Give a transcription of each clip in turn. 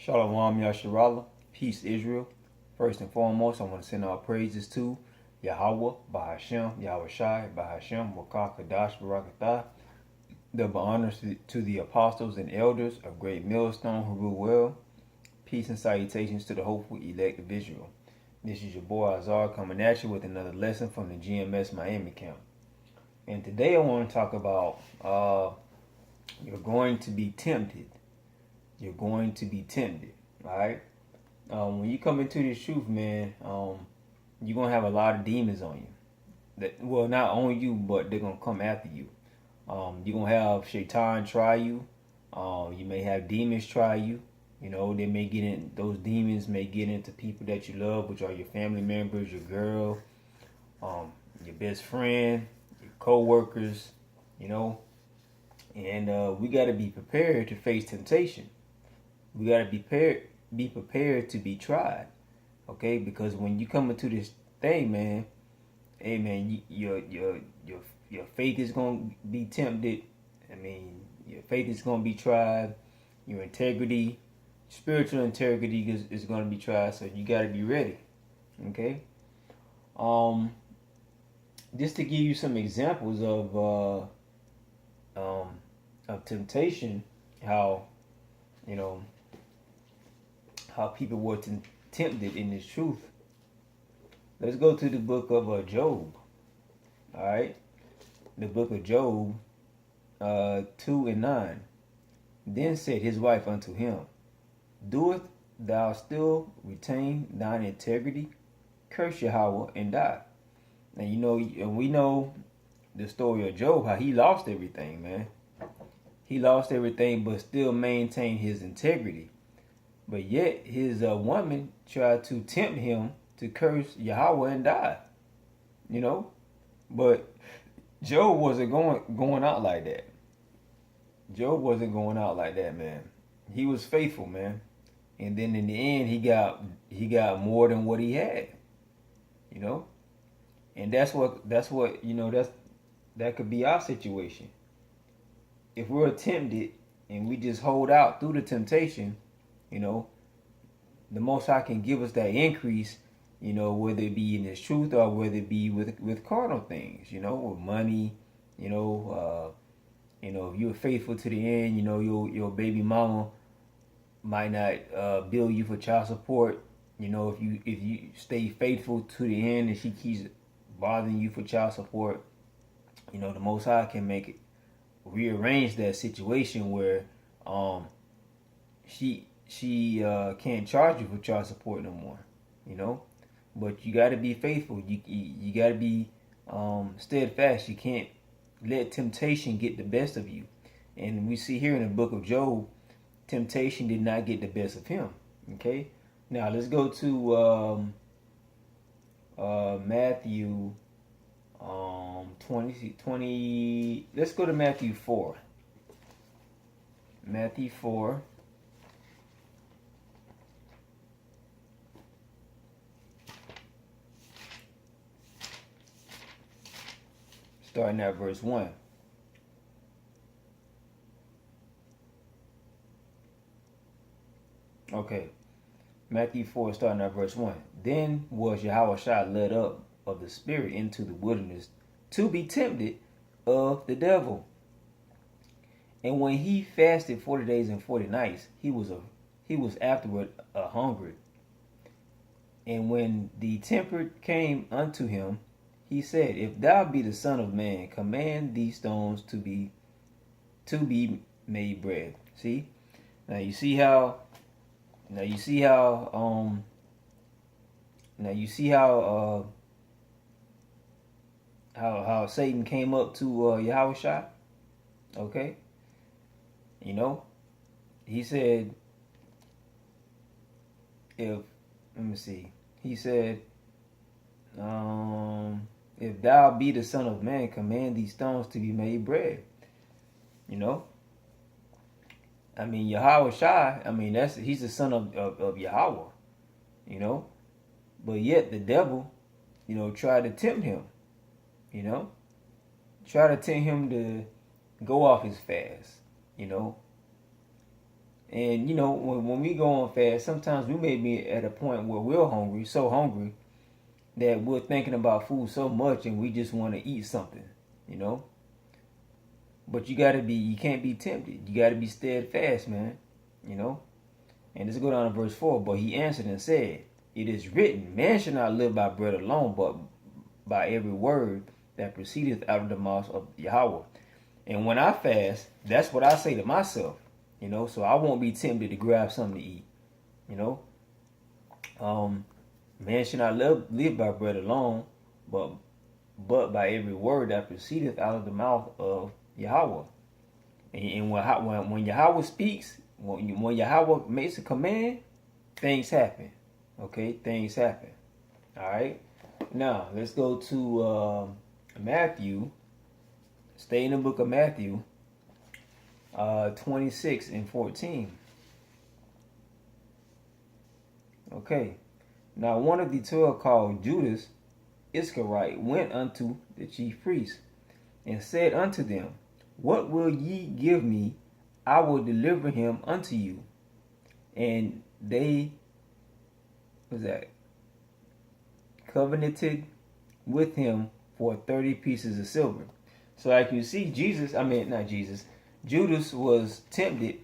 Shalom Yasharallah, peace Israel. First and foremost, I want to send our praises to Yahweh, Bahashem, Yahweh Shai, Bahashem, Wakah Kadash, Barakatah. Double honors to the apostles and elders of Great Millstone who rule well. Peace and salutations to the hopeful elect of Israel. This is your boy Azar coming at you with another lesson from the GMS Miami camp. And today I want to talk about you're going to be tempted. You're going to be tempted, all right? When you come into this truth, man, you're gonna have a lot of demons on you. Not on you, but they're gonna come after you. You're gonna have Shaitan try you. You may have demons try you. You know, they may get in. Those demons may get into people that you love, which are your family members, your girl, your best friend, your co-workers. You know, and we got to be prepared to face temptation. We got to be prepared to be tried, okay? Because when you come into this thing, man, hey, man, your faith is gonna be tempted. I mean, your faith is gonna be tried. Your integrity, spiritual integrity is gonna be tried. So you got to be ready, okay? Just to give you some examples of temptation, how you know how people were tempted in this truth. Let's go to the book of Job. All right, the book of Job, 2:9. Then said his wife unto him, "Doeth thou still retain thine integrity? Curse Yahweh and die." And we know the story of Job, how he lost everything, man. He lost everything, but still maintained his integrity. But yet his woman tried to tempt him to curse Yahweh and die. You know, but Job wasn't going out like that. Job wasn't going out like that, man. He was faithful, man. And then in the end, he got more than what he had. You know, and that's what that could be our situation. If we're tempted and we just hold out through the temptation, you know, the Most High can give us that increase, you know, whether it be in His truth or whether it be with carnal things, you know, with money, if you're faithful to the end, you know, your baby mama might not bill you for child support. You know, if you stay faithful to the end and she keeps bothering you for child support, you know, the Most High can rearrange that situation where she can't charge you for child support no more, you know. But you got to be faithful. You got to be steadfast. You can't let temptation get the best of you. And we see here in the book of Job, temptation did not get the best of him. Okay. Now let's go to Matthew 20. Let's go to Matthew 4. Matthew 4. Starting at verse 1. Okay. Matthew 4, starting at verse 1. Then was Yahweh Shai led up of the Spirit into the wilderness to be tempted of the devil. And when he fasted 40 days and 40 nights, he was afterward hungry. And when the tempter came unto him, he said, If thou be the Son of Man, command these stones to be made bread. See? Now you see how how Satan came up to Yahweh Shai. Okay? You know, he said, he said, if thou be the Son of Man, command these stones to be made bread. You know, I mean, Yahweh Shai, he's the son of Yahweh, you know, but yet the devil, you know, tried to tempt him, you know, try to tempt him to go off his fast, you know, And you know, when we go on fast, sometimes we may be at a point where we're hungry, so hungry that we're thinking about food so much and we just want to eat something, you know. But you can't be tempted. You gotta be steadfast, man. You know. And let's go down to verse 4. But he answered and said, It is written, man shall not live by bread alone, but by every word that proceedeth out of the mouth of Yahweh. And when I fast, that's what I say to myself, you know, so I won't be tempted to grab something to eat, you know. Man should not live by bread alone, but by every word that proceedeth out of the mouth of Yahweh. And when Yahweh speaks, when Yahweh makes a command, things happen. Okay, things happen. All right. Now let's go to Matthew. Stay in the book of Matthew, 26 and 14. Okay. Now one of the 12 called Judas Iscariot went unto the chief priests and said unto them, What will ye give me? I will deliver him unto you. And they, covenanted with him for 30 pieces of silver. So like you see, Judas was tempted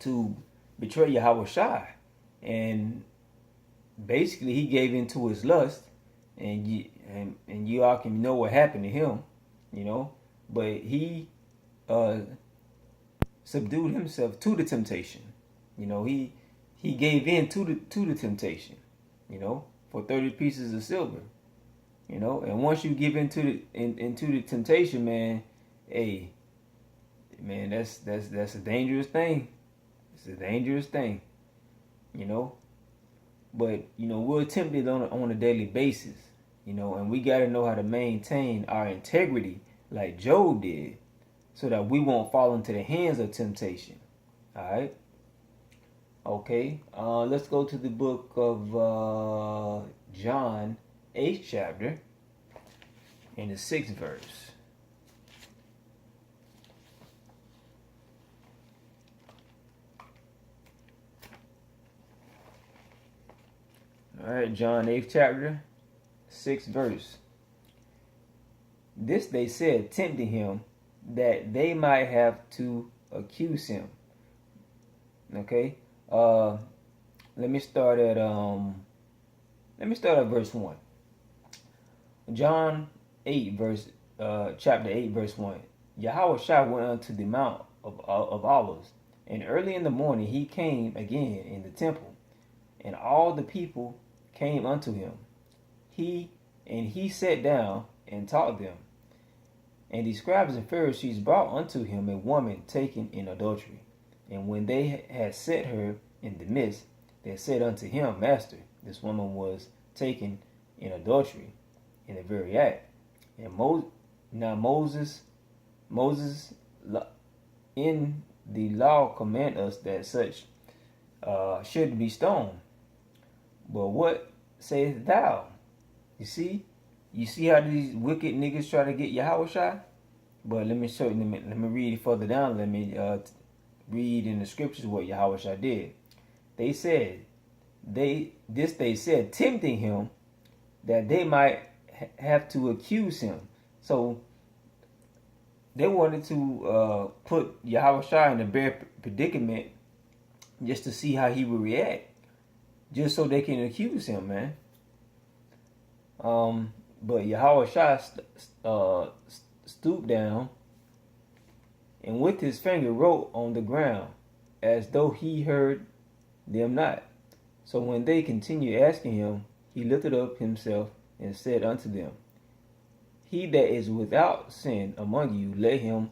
to betray Yahweh Shai. And basically he gave into his lust, and you all can know what happened to him, you know. But he subdued himself to the temptation. You know, he gave in to the temptation, you know, for 30 pieces of silver. You know, and once you give into the temptation, man, hey, man, that's a dangerous thing. It's a dangerous thing, you know. But you know, we're tempted on a daily basis, you know, and we got to know how to maintain our integrity like Job did, so that we won't fall into the hands of temptation. All right. Okay. Let's go to the book of John, 8th chapter, in the 6th verse. All right, John 8th chapter, 6th verse. This they said, tempting him, that they might have to accuse him. Okay. Let me start at verse 1. John 8 verse chapter 8 verse 1. Yahweh Shai went unto the mount of Olives, and early in the morning he came again in the temple, and all the people came unto him. He sat down and taught them. And the scribes and Pharisees brought unto him a woman taken in adultery. And when they had set her in the midst, they said unto him, Master, this woman was taken in adultery in the very act. And Moses in the law command us that such should be stoned. But what sayest thou? You see how these wicked niggas try to get Yahweh Shai? But let me show you. Let me read further down. Let me read in the scriptures what Yahweh Shai did. They said, they said, tempting him, that they might have to accuse him. So they wanted to put Yahweh Shai in a bad predicament, just to see how he would react, just so they can accuse him, man. But Yahweh Shai stooped down and with his finger wrote on the ground, as though he heard them not. So when they continued asking him, he lifted up himself and said unto them, He that is without sin among you, let him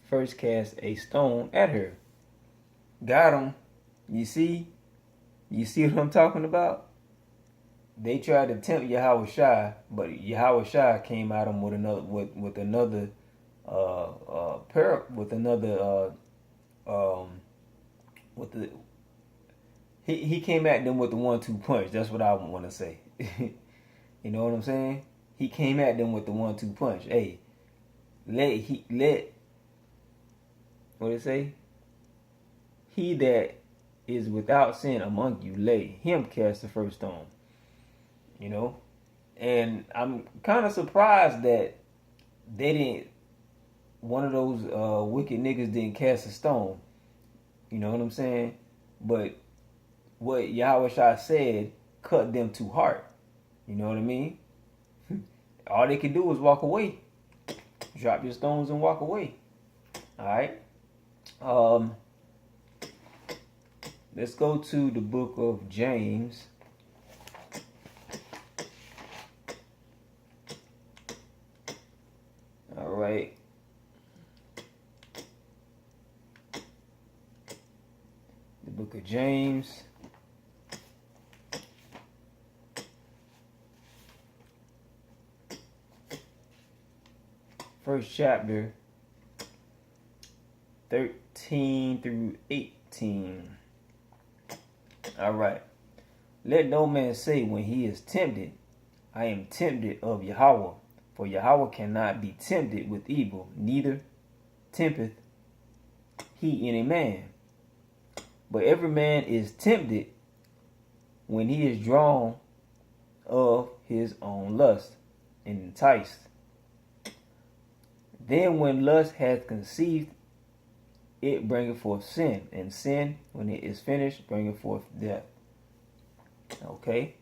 first cast a stone at her. Got him. You see what I'm talking about? They tried to tempt Yahweh Shai, but Yahweh Shai came at him he came at them with the 1-2 punch. That's what I want to say. You know what I'm saying? He came at them with the 1-2 punch. Hey, let what it say? he that is without sin among you, lay him cast the first stone. You know, and I'm kind of surprised that they didn't. One of those wicked niggas didn't cast a stone. You know what I'm saying? But what Yahushua said cut them to heart. You know what I mean? All they could do was walk away. Drop your stones and walk away. Alright? Let's go to the book of James. Alright. The book of James. First chapter, 13 through 18. All right. Let no man say when he is tempted, I am tempted of Yahweh. For Yahweh cannot be tempted with evil, neither tempteth he any man. But every man is tempted when he is drawn of his own lust and enticed. Then when lust hath conceived, it bringeth forth sin. And sin, when it is finished, bringeth forth death. Okay?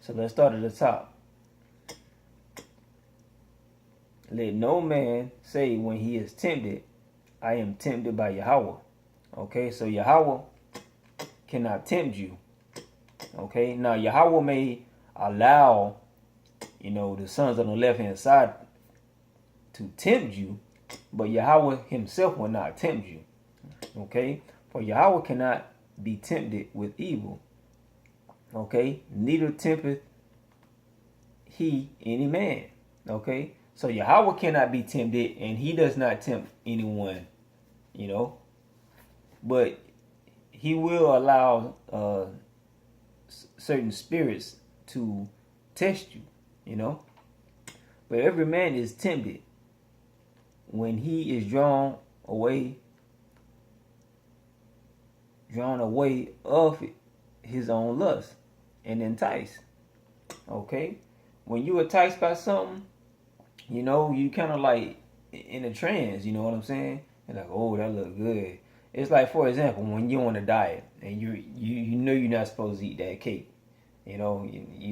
So let's start at the top. Let no man say when he is tempted, I am tempted by Yahweh. Okay? So Yahweh cannot tempt you. Okay? Now Yahweh may allow, the sons on the left-hand side to tempt you, but Yahweh himself will not tempt you. Okay? For Yahweh cannot be tempted with evil. Okay? Neither tempteth he any man. Okay? So Yahweh cannot be tempted, and he does not tempt anyone. But he will allow certain spirits to test you. But every man is tempted when he is drawn away of his own lust and enticed. Okay? When you enticed by something, you kind of like in a trance, you know what I'm saying? You're like, oh, that look good. It's like, for example, when you're on a diet and you know you're not supposed to eat that cake. You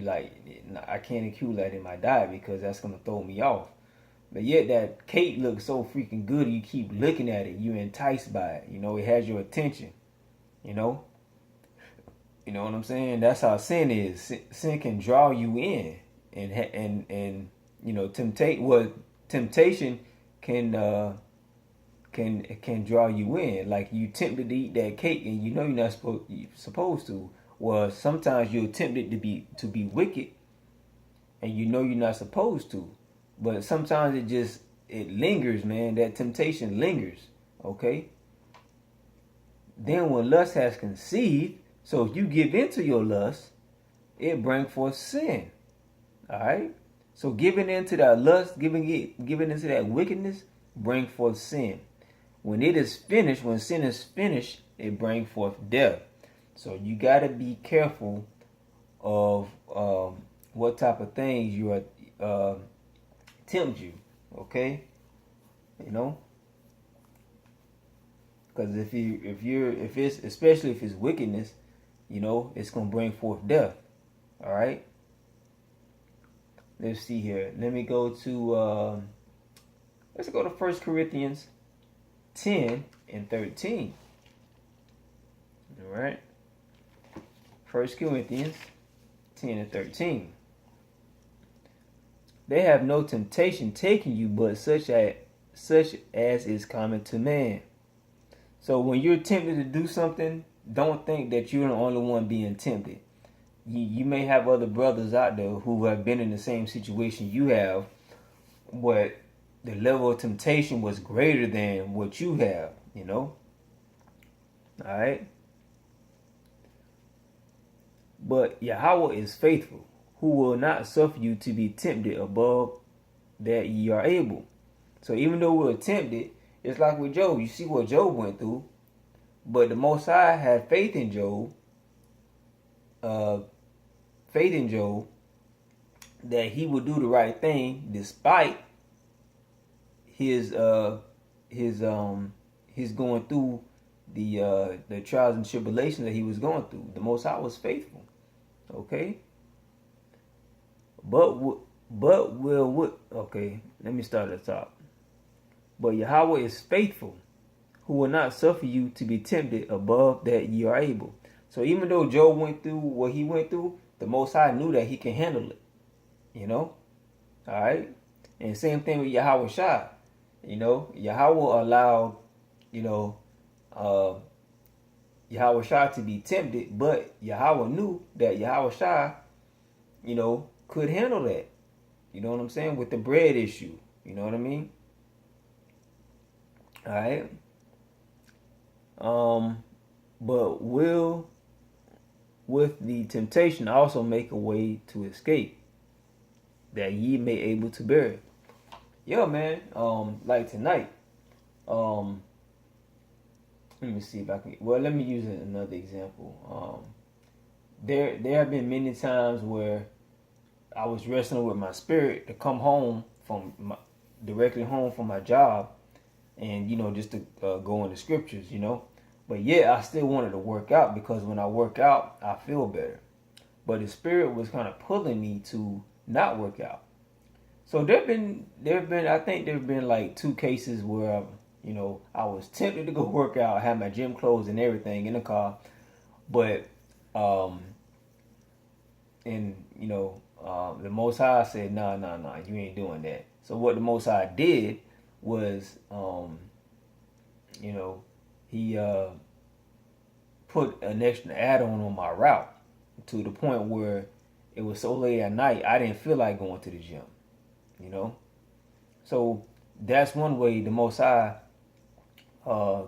like, I can't include that in my diet because that's going to throw me off. But yet that cake looks so freaking good, you keep looking at it. You're enticed by it. It has your attention. You know what I'm saying? That's how sin is. Sin can draw you in, and temptation can draw you in. Like you tempted to eat that cake, and you're not supposed to. Well, sometimes you're tempted to be wicked, and you're not supposed to. But sometimes it lingers, man. That temptation lingers. Okay? Then when lust has conceived, so if you give into your lust, it brings forth sin. Alright? So giving into that lust, giving into that wickedness, bring forth sin. When it is finished, when sin is finished, it brings forth death. So you gotta be careful of what type of things you are tempt you, okay? Because especially if it's wickedness, it's gonna bring forth death. All right. Let's see here. Let me go to let's go to 1 Corinthians 10 and 13. All right. 1 Corinthians 10 and 13. They have no temptation taking you, but such as is common to man. So when you're tempted to do something, don't think that you're the only one being tempted. You may have other brothers out there who have been in the same situation you have, but the level of temptation was greater than what you have, Alright? But Yahweh is faithful, who will not suffer you to be tempted above that ye are able. So even though we're tempted, it's like with Job. You see what Job went through. But the Most High had faith in Job, that he would do the right thing despite his going through the trials and tribulations that he was going through. The Most High was faithful. Okay. Okay, let me start at the top. But Yahweh is faithful, who will not suffer you to be tempted above that ye are able. So even though Job went through what he went through, the Most High knew that he can handle it. You know? Alright? And same thing with Yahweh Shai. You know, Yahweh allowed, Yahweh Shai to be tempted, but Yahweh knew that Yahweh Shai, could handle that. You know what I'm saying? With the bread issue. You know what I mean? Alright. But will with the temptation also make a way to escape, that ye may able to bear it. Yeah, man. Like tonight. Let me see if I can. Well, let me use another example. There have been many times where I was wrestling with my spirit to come home directly home from my job, and just to go in the scriptures, But yeah, I still wanted to work out, because when I work out, I feel better. But the spirit was kind of pulling me to not work out. So I think there've been like 2 cases where I was tempted to go work out. I had my gym clothes and everything in the car, but the Most High said, nah, you ain't doing that. So what the Most High did was, he put an extra add-on on my route, to the point where it was so late at night, I didn't feel like going to the gym, So that's one way the Most High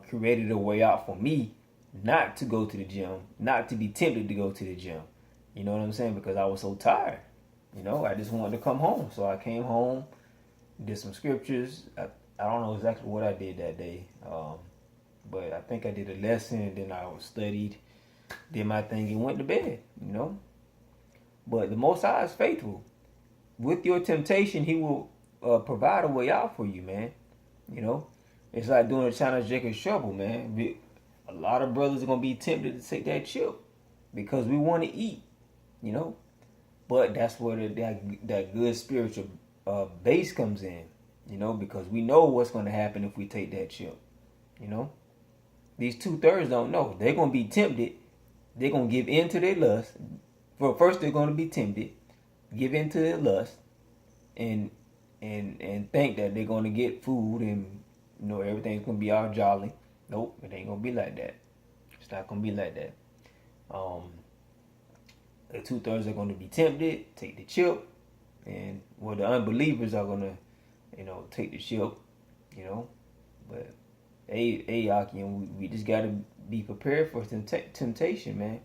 created a way out for me not to go to the gym, not to be tempted to go to the gym. You know what I'm saying? Because I was so tired. I just wanted to come home. So I came home, did some scriptures. I don't know exactly what I did that day. But I think I did a lesson, and then I studied, did my thing, and went to bed, But the Most High is faithful. With your temptation, he will provide a way out for you, man. It's like doing a challenge Jacob's Trouble, man. A lot of brothers are going to be tempted to take that chip because we want to eat, But that's where that good spiritual base comes in, because we know what's going to happen if we take that chip, These 2/3 don't know. They're going to be tempted. They're going to give in to their lust. First, they're going to be tempted, give in to their lust, and think that they're going to get food and, everything's going to be all jolly. Nope, it ain't going to be like that. It's not going to be like that. The 2/3 are going to be tempted, take the chip, and the unbelievers are going to, take the chip, But hey, Aki, we just got to be prepared for temptation, man.